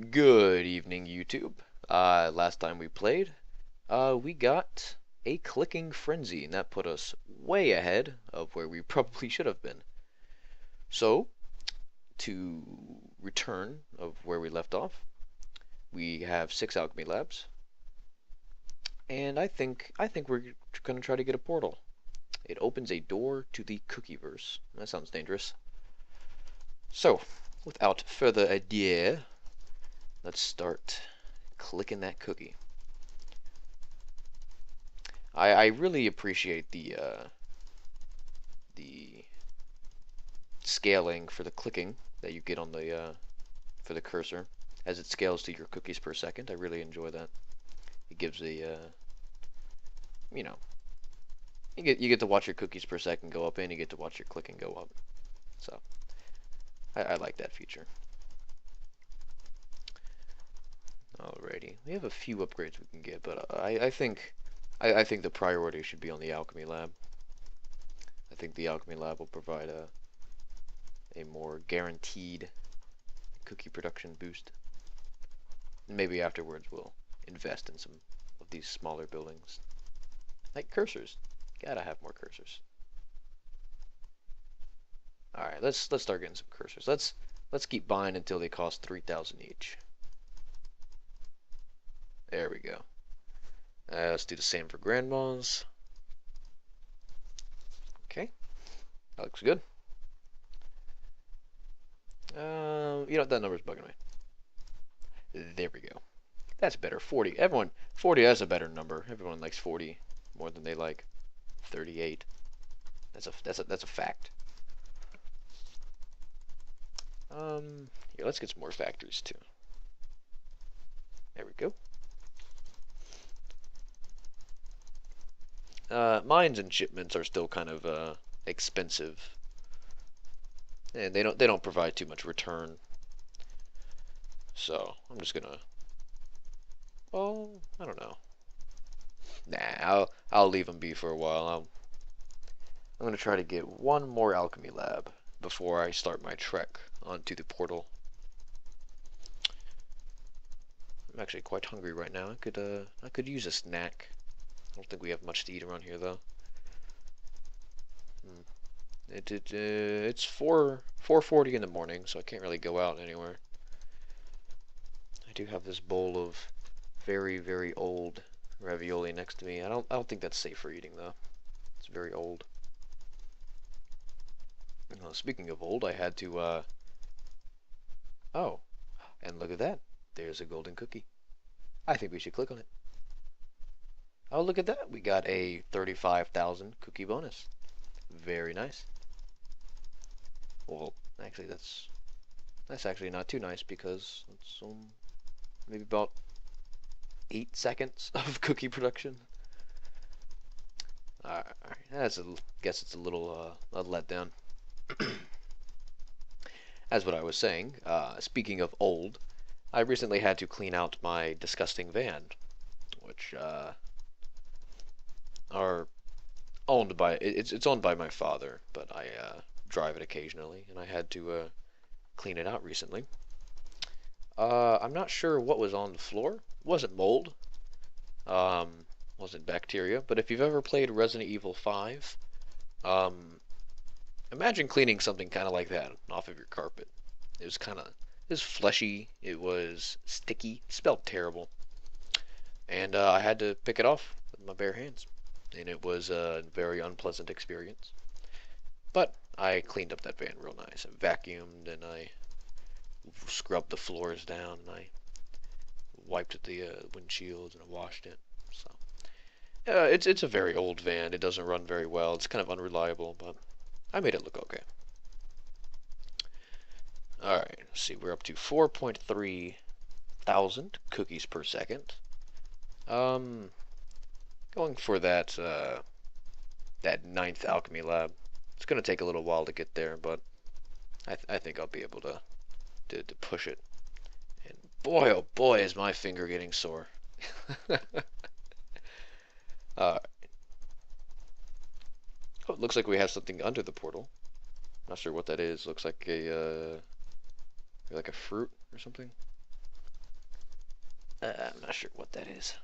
Good evening, YouTube. Last time we played, we got a clicking frenzy, and that put us way ahead of where we probably should have been. So, to return of where we left off, we have 6 alchemy labs, and I think we're gonna try to get a portal. It opens a door to the Cookieverse. That sounds dangerous. So, without further ado, let's start clicking that cookie. I really appreciate the scaling for the clicking that you get on the for the cursor as it scales to your cookies per second. I really enjoy that. It gives a you know you get to watch your cookies per second go up, and you get to watch your clicking go up. So I like that feature. Alrighty, we have a few upgrades we can get, but I think the priority should be on the alchemy lab. I think the alchemy lab will provide a more guaranteed cookie production boost. And maybe afterwards we'll invest in some of these smaller buildings. Like cursors. Gotta have more cursors. Alright, let's start getting some cursors. Let's keep buying until they cost 3,000 each. There we go. Let's do the same for grandmas. Okay, that looks good. That number's bugging me. There we go. That's better. 40. 40, that's a better number. Everyone likes 40 more than they like 38. That's a fact. Here, let's get some more factories too. There we go. Mines and shipments are still kind of expensive, and they don't provide too much return. So I'm just gonna, well, I don't know. Nah, I'll leave them be for a while. I'm gonna try to get one more alchemy lab before I start my trek onto the portal. I'm actually quite hungry right now. I could use a snack. I don't think we have much to eat around here though. It's 4:40 in the morning, so I can't really go out anywhere. I do have this bowl of very, very old ravioli next to me. I don't think that's safe for eating though. It's very old. Speaking of old, I had to oh, and look at that. There's a golden cookie. I think we should click on it. Oh, look at that. We got a 35,000 cookie bonus. Very nice. Well, actually that's actually not too nice, because it's maybe about 8 seconds of cookie production. Alright, guess it's a little a letdown. As what I was saying, speaking of old, I recently had to clean out my disgusting van, which are owned by it's owned by my father, but I drive it occasionally, and I had to clean it out recently. I'm not sure what was on the floor. It wasn't mold. Wasn't bacteria. But if you've ever played Resident Evil 5, imagine cleaning something kind of like that off of your carpet. It was fleshy. It was sticky. It smelled terrible. And I had to pick it off with my bare hands. And it was a very unpleasant experience. But I cleaned up that van real nice. I vacuumed, and I scrubbed the floors down, and I wiped the windshields, and I washed it. So it's a very old van. It doesn't run very well. It's kind of unreliable, but I made it look okay. Alright, let's see. We're up to 4.3 thousand cookies per second. Going for that that 9th alchemy lab. It's gonna take a little while to get there, but I think I'll be able to push it. And boy, oh boy, is my finger getting sore. Oh, it looks like we have something under the portal. Not sure what that is. Looks like a fruit or something. I'm not sure what that is.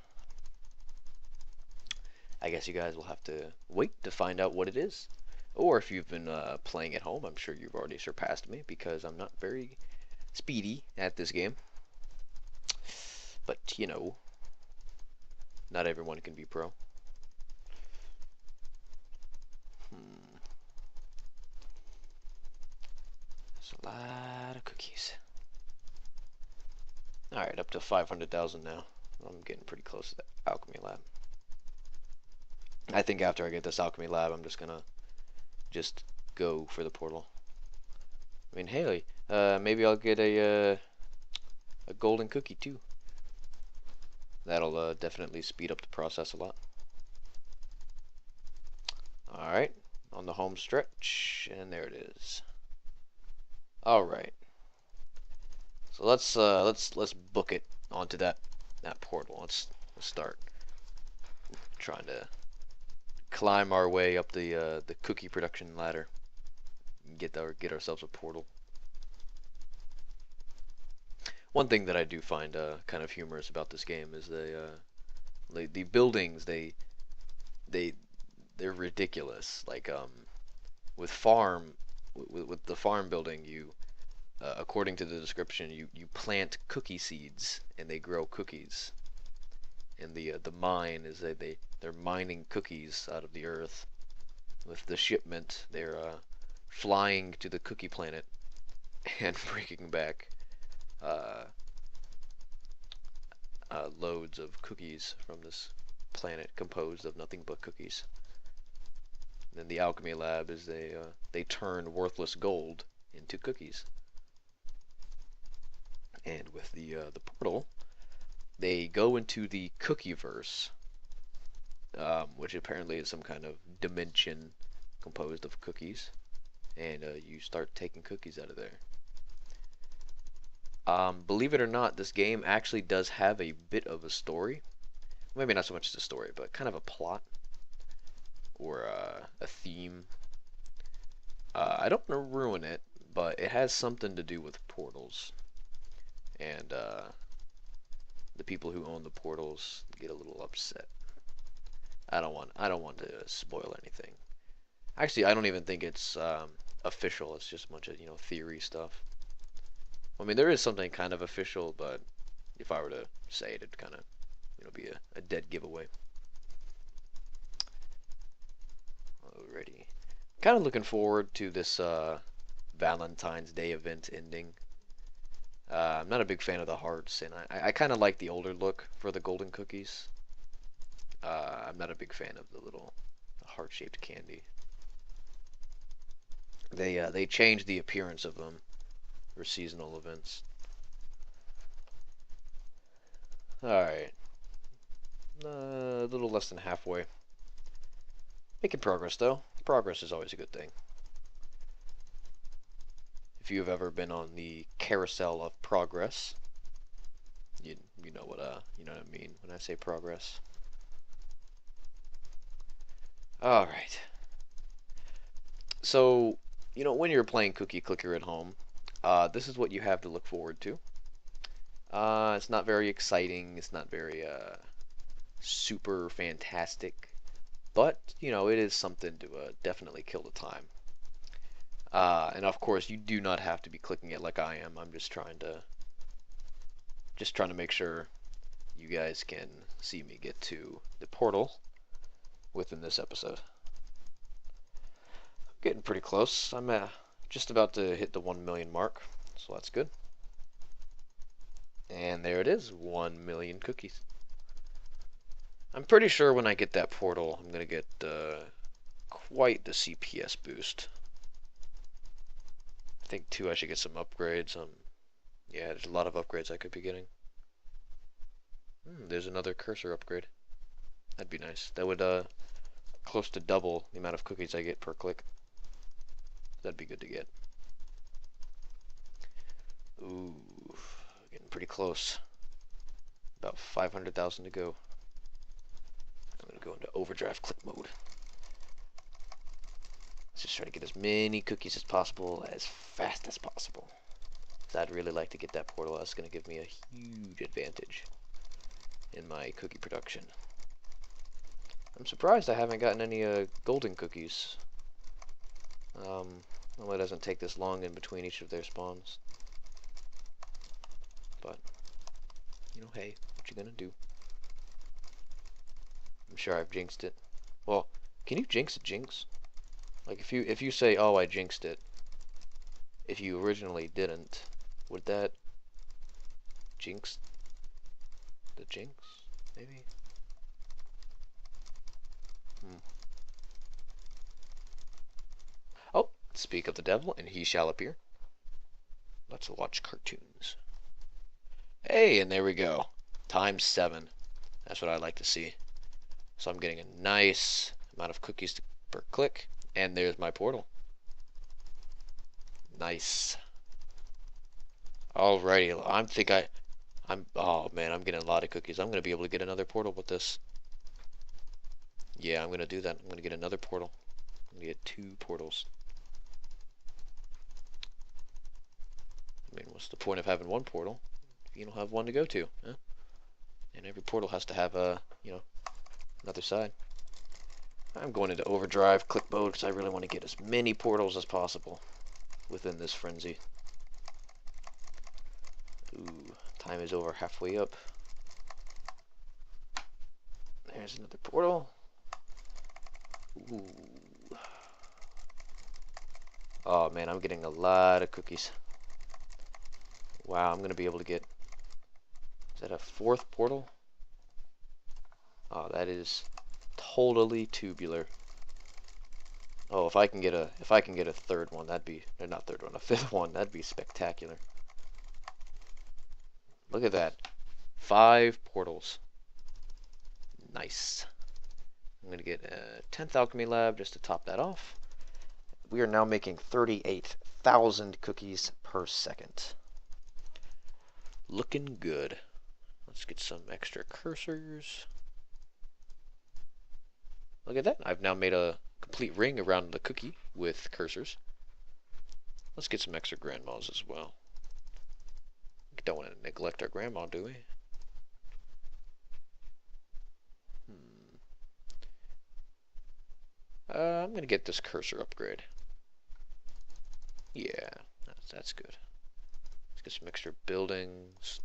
I guess you guys will have to wait to find out what it is. Or if you've been playing at home, I'm sure you've already surpassed me because I'm not very speedy at this game. But, you know, not everyone can be pro. There's a lot of cookies. Alright, up to 500,000 now. I'm getting pretty close to the alchemy lab. I think after I get this alchemy lab, I'm just gonna go for the portal. I mean, hey, maybe I'll get a golden cookie too. That'll definitely speed up the process a lot. Alright, on the home stretch, and there it is. Alright. So let's book it onto that portal. Let's start trying to climb our way up the cookie production ladder and get ourselves a portal. One thing that I do find kind of humorous about this game is the buildings they're ridiculous. Like with the farm building, you according to the description, you plant cookie seeds and they grow cookies. And the mine is that they're mining cookies out of the earth. With the shipment, they're flying to the cookie planet and bringing back loads of cookies from this planet composed of nothing but cookies. And then the alchemy lab is they turn worthless gold into cookies. And with the portal, they go into the Cookieverse, which apparently is some kind of dimension composed of cookies, and you start taking cookies out of there. Believe it or not, this game actually does have a bit of a story. Maybe not so much as a story, but kind of a plot or a theme. I don't want to ruin it, but it has something to do with portals. And the people who own the portals get a little upset. I don't want to spoil anything. Actually, I don't even think it's official. It's just a bunch of theory stuff. I mean, there is something kind of official, but if I were to say it, it'd kind of be a dead giveaway. Alrighty, kind of looking forward to this Valentine's Day event ending. I'm not a big fan of the hearts, and I kind of like the older look for the golden cookies. I'm not a big fan of the little heart-shaped candy. They changed the appearance of them for seasonal events. Alright. A little less than halfway. Making progress, though. Progress is always a good thing. If you've ever been on the carousel of progress, you know what I mean when I say progress. All right. So, when you're playing Cookie Clicker at home, this is what you have to look forward to. It's not very exciting. It's not very super fantastic, but it is something to definitely kill the time. And of course, you do not have to be clicking it like I am. I'm just trying to make sure you guys can see me get to the portal within this episode. I'm getting pretty close. I'm just about to hit the 1 million mark, so that's good. And there it is, 1 million cookies. I'm pretty sure when I get that portal, I'm gonna get quite the CPS boost. I think too I should get some upgrades. Yeah, there's a lot of upgrades I could be getting. There's another cursor upgrade. That'd be nice. That would close to double the amount of cookies I get per click. That'd be good to get. Ooh, getting pretty close. About 500,000 to go. I'm gonna go into overdrive click mode. Let's just try to get as many cookies as possible, as fast as possible. I'd really like to get that portal. That's gonna give me a huge advantage. in my cookie production. I'm surprised I haven't gotten any golden cookies. Well, it doesn't take this long in between each of their spawns. But, you know, hey, what you gonna do? I'm sure I've jinxed it. Well, can you jinx a jinx? Like if you say, oh, I jinxed it, if you originally didn't, would that jinx the jinx? Maybe? Oh, speak of the devil, and he shall appear. Let's watch cartoons. Hey, and there we go. Times 7. That's what I like to see. So I'm getting a nice amount of cookies per click, and there's my portal. Nice. Alrighty, oh man, I'm getting a lot of cookies. I'm gonna be able to get another portal with this. Yeah, I'm gonna do that. I'm gonna get another portal. I'm gonna get 2 portals. I mean, what's the point of having 1 portal if you don't have 1 to go to? Huh? And every portal has to have another side. I'm going into overdrive click mode because I really want to get as many portals as possible within this frenzy. Ooh, time is over halfway up. There's another portal. Ooh. Oh man, I'm getting a lot of cookies. Wow, I'm gonna be able to get, is that a 4th portal? Oh, that is totally tubular. Oh, if I can get a 3rd one, that'd be, or not 3rd one, a 5th one, that'd be spectacular. Look at that. 5 portals. Nice. I'm gonna get a 10th alchemy lab just to top that off. We are now making 38,000 cookies per second. Looking good. Let's get some extra cursors. Look at that. I've now made a complete ring around the cookie with cursors. Let's get some extra grandmas as well. Don't want to neglect our grandma, do we? I'm going to get this cursor upgrade. Yeah, that's good. Let's get some extra buildings.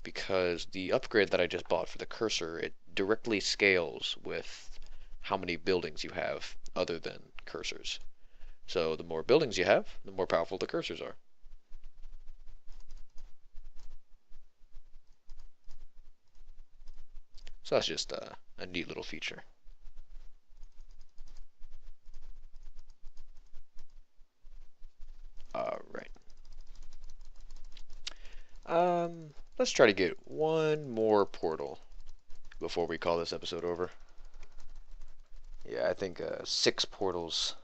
Because the upgrade that I just bought for the cursor, it directly scales with how many buildings you have other than cursors. So the more buildings you have, the more powerful the cursors are. So that's just a neat little feature. Alright. Let's try to get 1 more portal before we call this episode over. Yeah, I think 6 portals.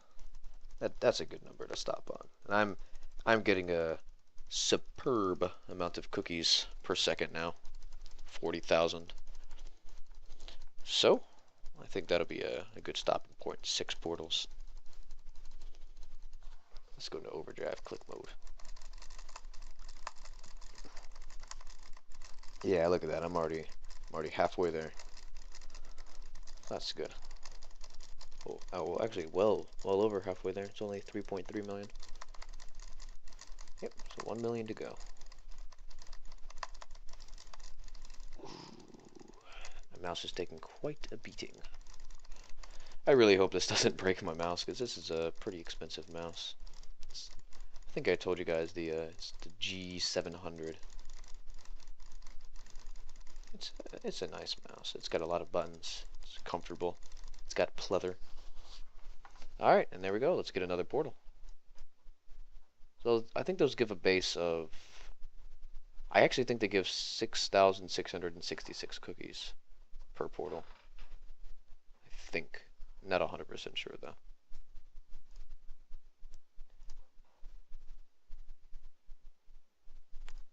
That's a good number to stop on. And I'm getting a superb amount of cookies per second now. 40,000. So, I think that'll be a good stopping point. 6 portals. Let's go into overdrive click mode. Yeah, look at that. I'm already halfway there. That's good. Oh, well, actually, well over halfway there. It's only 3.3 million. Yep, so 1 million to go. Ooh, my mouse is taking quite a beating. I really hope this doesn't break my mouse, because this is a pretty expensive mouse. I think I told you guys it's the G700. It's a nice mouse. It's got a lot of buttons. It's comfortable. It's got pleather. Alright, and there we go. Let's get another portal. So I think those give a base of... I actually think they give 6,666 cookies per portal. I think. Not 100% sure though.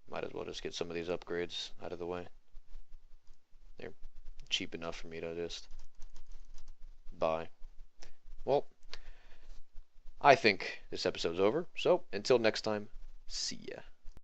Might as well just get some of these upgrades out of the way. They're cheap enough for me to just buy. Well, I think this episode's over. So, until next time, see ya.